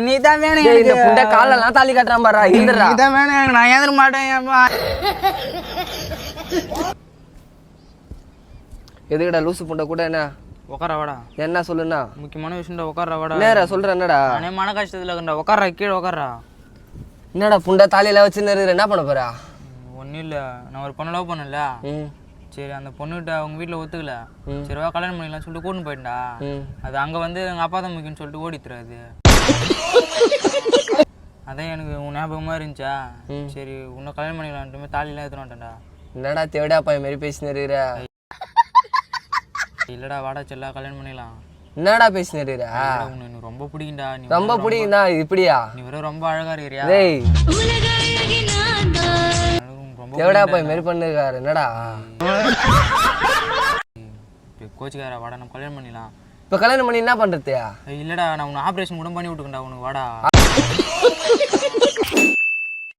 நீ தான் வேணும் டேய், இந்த புண்டை காலெல்லாம் தாலி கட்டுறான் பாரா. இருந்துடா. நீ தான் வேணும் எனக்கு. நான் ஏந்திர மாட்டேன். எதுக்குடா லூசு புண்டை கூட என்ன உக்கார வாடா. என்ன சொல்லுண்ணா? முக்கியமான விஷயம்டா. உக்கார வாடா. நேரா சொல்ற என்னடா? நானே மன கஷ்டத்துல இருக்கேன்டா. உக்கார கீழே உக்காரா. என்னடா புண்டை தாலியெல்லாம் வச்சுன்னு இருக்கிற, என்ன பண்ண போறா? ஒன்றும் இல்லை, நான் ஒரு பொண்ணு லவ் பண்ணல. சரி, அந்த பொண்ணுகிட்ட அவங்க வீட்டில் ஒத்துக்கல. சரிவா கல்யாணம் பண்ணிக்கலாம் சொல்லிட்டு கூட்டின்னு போயிட்டா. அது அங்கே வந்து எங்கள் அப்பா தான் முக்கியம்னு சொல்லிட்டு ஓடித்துறாது. அதான் எனக்கு உன் ஞாபகமாக இருந்துச்சா, சரி உன்னை கல்யாணம் பண்ணிக்கலான்ட்டு தாலிலாம் எடுத்துன்னு வந்துட்டேன்டா. என்னடா தேவடா பையன் மாரி பேசினு இருக்கிற? இல்லைடா வாடா செல்லா கல்யாணம் பண்ணிக்கலாம். என்னடா பேசினு இருக்கிற? உன்னை எனக்கு ரொம்ப பிடிக்கும்டா. நீ ரொம்ப பிடிக்கும்டா. இப்படியா? நீ வேற ரொம்ப அழகா இருக்கிறியா? டேய் ரொம்ப தேவடா பையன் மாரி பண்ணிருக்காரு. என்னடா கோச்சுக்காரா, வாடா நம்ம கல்யாணம் பண்ணிடலாம். இப்ப கல்யாணம் பண்ணி என்ன பண்றது? இல்லடா, நான் உன்னை ஆப்ரேஷன் கூட பண்ணி விட்டுக்கண்டா உனக்கு. வாடா.